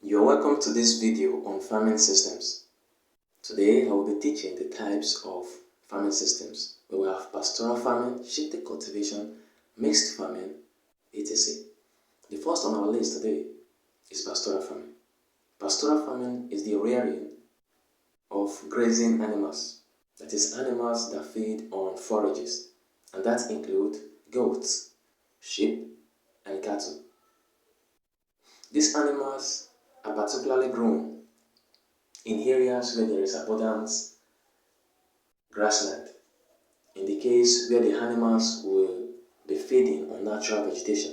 You're welcome to this video on farming systems. Today I will be teaching the types of farming systems. We have pastoral farming, shifted cultivation, mixed farming, etc. The first on our list today is pastoral farming. Pastoral farming is the rearing of grazing animals, that is, animals that feed on forages, and that include goats, sheep, and cattle. These animals are particularly grown in areas where there is abundant grassland, in the case where the animals will be feeding on natural vegetation.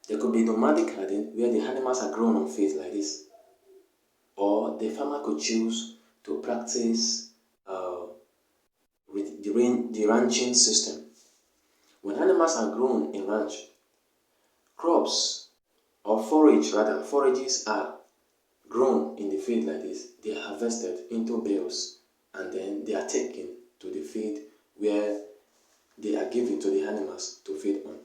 There could be nomadic herding where the animals are grown on fields like this, or the farmer could choose to practice the ranching system. When animals are grown in ranch, crops or forages are grown in the field like this. They are harvested into bales and then they are taken to the field where they are given to the animals to feed on.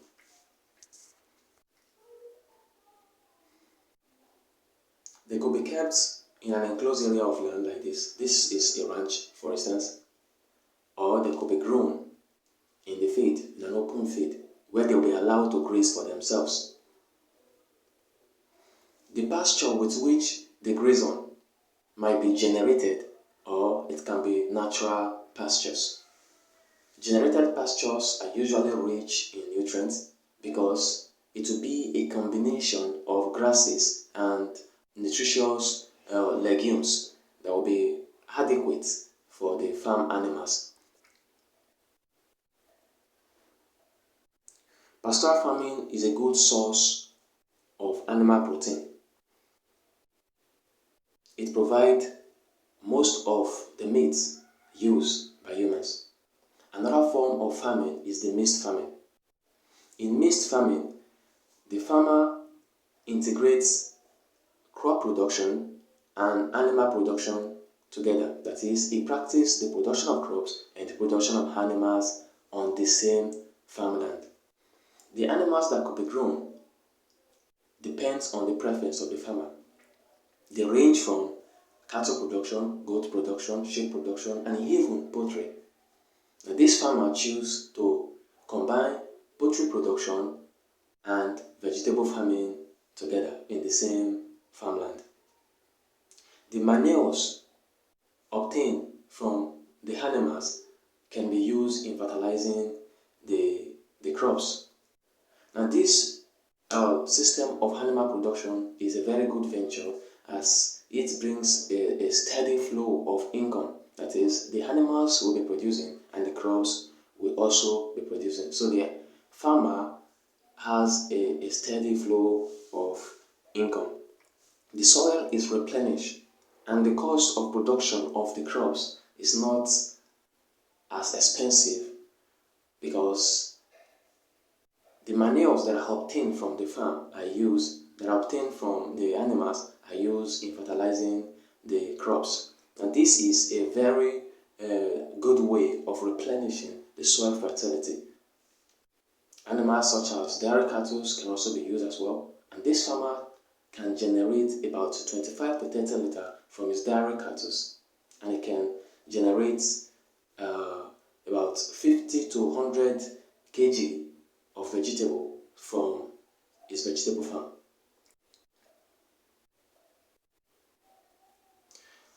They could be kept in an enclosed area of land like this. This is a ranch, for instance. Or they could be grown in the field, in an open field, where they will be allowed to graze for themselves. The pasture with which they graze on might be generated, or it can be natural pastures. Generated pastures are usually rich in nutrients because it will be a combination of grasses and nutritious legumes that will be adequate for the farm animals. Pastoral farming is a good source of animal protein. It provides most of the meat used by humans. Another form of farming is the mixed farming. In mixed farming, the farmer integrates crop production and animal production together. That is, he practices the production of crops and the production of animals on the same farmland. The animals that could be grown depends on the preference of the farmer. They range from cattle production, goat production, sheep production, and even poultry. Now, this farmer chooses to combine poultry production and vegetable farming together in the same farmland. The manures obtained from the animals can be used in fertilizing the crops. Now, this system of animal production is a very good venture as it brings a steady flow of income. That is, the animals will be producing and the crops will also be producing. So the farmer has a steady flow of income. The soil is replenished and the cost of production of the crops is not as expensive because the manures that are obtained from the farm that are obtained from the animals are used in fertilizing the crops. And this is a very good way of replenishing the soil fertility. Animals such as dairy cattle can also be used as well. And this farmer can generate about 25 to 30 liters from his dairy cattle. And it can generate about 50 to 100 kg of vegetable from his vegetable farm.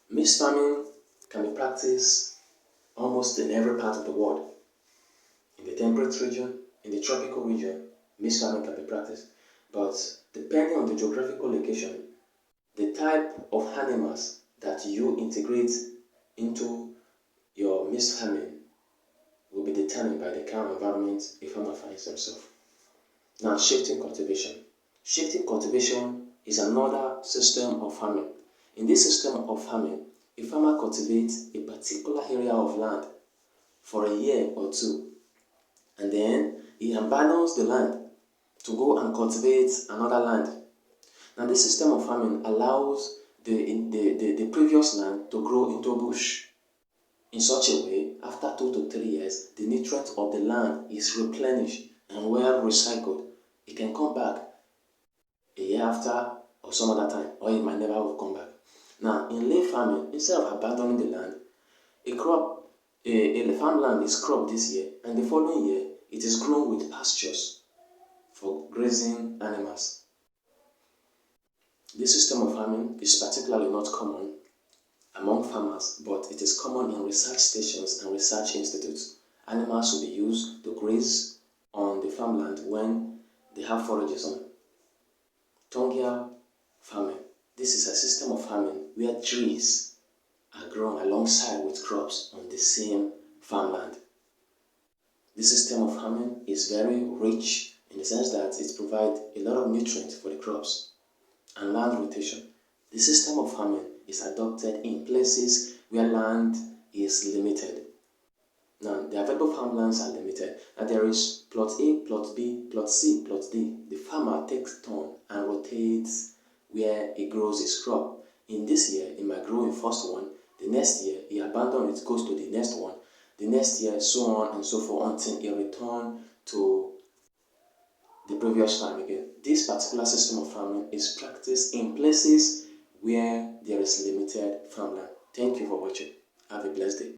Mixed farming can be practiced almost in every part of the world. In the temperate region, in the tropical region, mixed farming can be practiced. But depending on the geographical location, the type of animals that you integrate into your mixed farming will be determined by the kind of environment a farmer finds himself. Now, shifting cultivation. Shifting cultivation is another system of farming. In this system of farming, a farmer cultivates a particular area of land for a year or two, and then he abandons the land to go and cultivate another land. Now, this system of farming allows the previous land to grow into a bush. In such a way, after 2 to 3 years, the nutrients of the land is replenished and well recycled. It can come back a year after or some other time, or it might never have come back. Now, in lay farming, instead of abandoning the land, a farmland is cropped this year, and the following year it is grown with pastures for grazing animals. This system of farming is particularly not common among farmers, but it is common in research stations and research institutes. Animals will be used to graze on the farmland when they have forages on. Taugya farming. This is a system of farming where trees are grown alongside with crops on the same farmland. This system of farming is very rich in the sense that it provides a lot of nutrients for the crops and land rotation. The system of farming is adopted in places where land is limited. Now, the available farmlands are limited. Now, there is plot A, plot B, plot C, plot D. The farmer takes turn and rotates where he grows his crop. In this year, he might grow in first one. The next year, he abandons it, goes to the next one. The next year, so on and so forth until he returns to the previous time again. This particular system of farming is practiced in places where there is limited farmland. Thank you for watching. Have a blessed day.